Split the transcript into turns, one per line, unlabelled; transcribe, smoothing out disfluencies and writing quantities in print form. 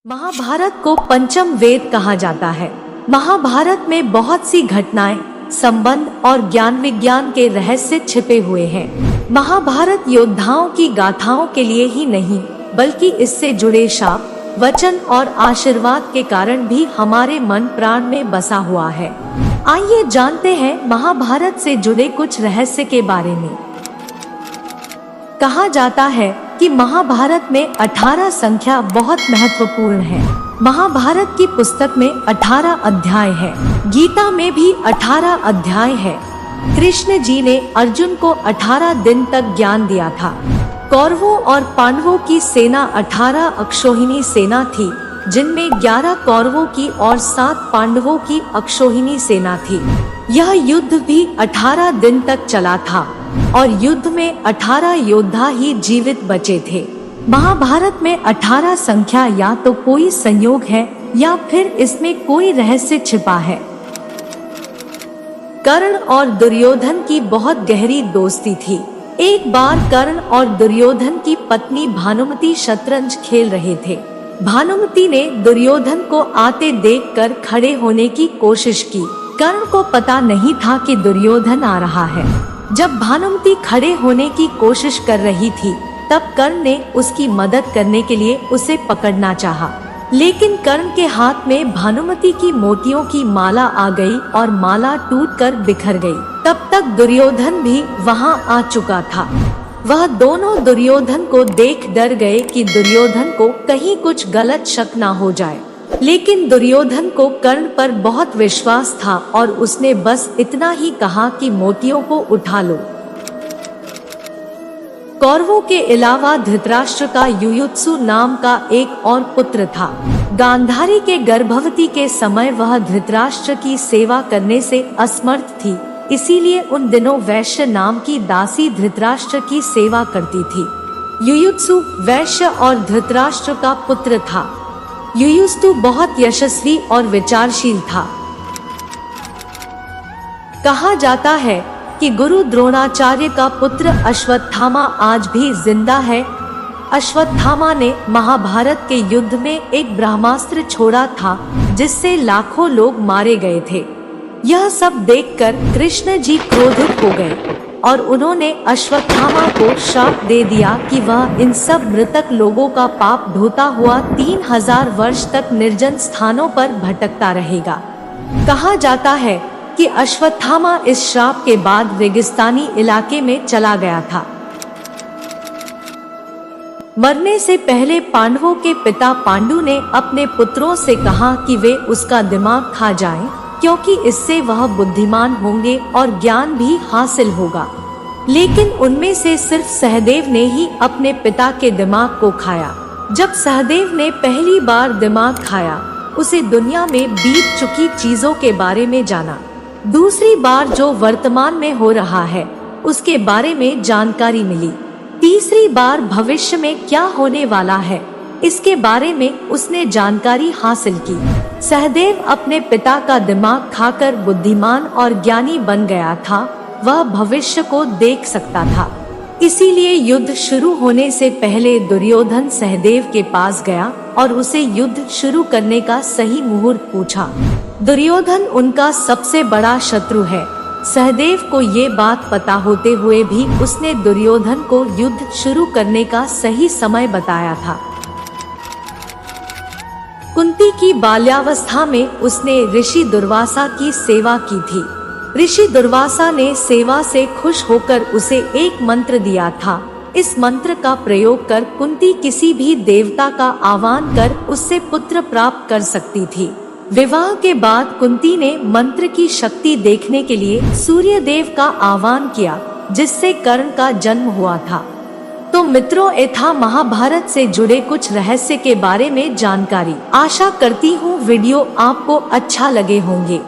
महाभारत को पंचम वेद कहा जाता है। महाभारत में बहुत सी घटनाएं, संबंध और ज्ञान विज्ञान के रहस्य छिपे हुए हैं। महाभारत योद्धाओं की गाथाओं के लिए ही नहीं, बल्कि इससे जुड़े शाप, वचन और आशीर्वाद के कारण भी हमारे मन प्राण में बसा हुआ है। आइए जानते हैं महाभारत से जुड़े कुछ रहस्य के बारे में। कहा जाता है कि महाभारत में 18 संख्या बहुत महत्वपूर्ण है। महाभारत की पुस्तक में 18 अध्याय है। गीता में भी 18 अध्याय है। कृष्ण जी ने अर्जुन को 18 दिन तक ज्ञान दिया था। कौरवों और पांडवों की सेना 18 अक्षौहिणी सेना थी, जिनमें 11 कौरवों की और 7 पांडवों की अक्षौहिणी सेना थी। यह युद्ध भी 18 दिन तक चला था और युद्ध में 18 योद्धा ही जीवित बचे थे। महाभारत में 18 संख्या या तो कोई संयोग है या फिर इसमें कोई रहस्य छिपा है। कर्ण और दुर्योधन की बहुत गहरी दोस्ती थी। एक बार कर्ण और दुर्योधन की पत्नी भानुमति शतरंज खेल रहे थे। भानुमति ने दुर्योधन को आते देखकर खड़े होने की कोशिश की। कर्ण को पता नहीं था कि दुर्योधन आ रहा है। जब भानुमति खड़े होने की कोशिश कर रही थी, तब कर्ण ने उसकी मदद करने के लिए उसे पकड़ना चाहा, लेकिन कर्ण के हाथ में भानुमति की मोतियों की माला आ गई और माला टूटकर बिखर गई। तब तक दुर्योधन भी वहां आ चुका था। वह दोनों दुर्योधन को देख डर गए कि दुर्योधन को कहीं कुछ गलत शक ना हो जाए, लेकिन दुर्योधन को कर्ण पर बहुत विश्वास था और उसने बस इतना ही कहा कि मोतियों को उठा लो। कौरवों के अलावा धृतराष्ट्र का युयुत्सु नाम का एक और पुत्र था। गांधारी के गर्भवती के समय वह धृतराष्ट्र की सेवा करने से असमर्थ थी, इसीलिए उन दिनों वैश्य नाम की दासी धृतराष्ट्र की सेवा करती थी। युयुत्सु वैश्य और धृतराष्ट्र का पुत्र था। युयुत्सु बहुत यशस्वी और विचारशील था। कहा जाता है कि गुरु द्रोणाचार्य का पुत्र अश्वत्थामा आज भी जिंदा है। अश्वत्थामा ने महाभारत के युद्ध में एक ब्रह्मास्त्र छोड़ा था, जिससे लाखों लोग मारे गए थे। यह सब देखकर कृष्ण जी क्रोधित हो गए और उन्होंने अश्वत्थामा को श्राप दे दिया कि वह इन सब मृतक लोगों का पाप ढोता हुआ 3000 वर्ष तक निर्जन स्थानों पर भटकता रहेगा। कहा जाता है कि अश्वत्थामा इस श्राप के बाद रेगिस्तानी इलाके में चला गया था। मरने से पहले पांडवों के पिता पांडु ने अपने पुत्रों से कहा कि वे उसका दिमाग खा जाएं, क्योंकि इससे वह बुद्धिमान होंगे और ज्ञान भी हासिल होगा। लेकिन उनमें से सिर्फ सहदेव ने ही अपने पिता के दिमाग को खाया। जब सहदेव ने पहली बार दिमाग खाया, उसे दुनिया में बीत चुकी चीजों के बारे में जाना। दूसरी बार जो वर्तमान में हो रहा है, उसके बारे में जानकारी मिली। तीसरी बार भविष्य में क्या होने वाला है, इसके बारे में उसने जानकारी हासिल की। सहदेव अपने पिता का दिमाग खाकर बुद्धिमान और ज्ञानी बन गया था। वह भविष्य को देख सकता था। इसीलिए युद्ध शुरू होने से पहले दुर्योधन सहदेव के पास गया और उसे युद्ध शुरू करने का सही मुहूर्त पूछा। दुर्योधन उनका सबसे बड़ा शत्रु है। सहदेव को ये बात पता होते हुए भी उसने दुर्योधन को युद्ध शुरू करने का सही समय बताया था। कुंती की बाल्यावस्था में उसने ऋषि दुर्वासा की सेवा की थी। ऋषि दुर्वासा ने सेवा से खुश होकर उसे एक मंत्र दिया था। इस मंत्र का प्रयोग कर कुंती किसी भी देवता का आह्वान कर उससे पुत्र प्राप्त कर सकती थी। विवाह के बाद कुंती ने मंत्र की शक्ति देखने के लिए सूर्य देव का आह्वान किया, जिससे कर्ण का जन्म हुआ था। तो मित्रों, ये था महाभारत से जुड़े कुछ रहस्य के बारे में जानकारी। आशा करती हूँ वीडियो आपको अच्छा लगे होंगे।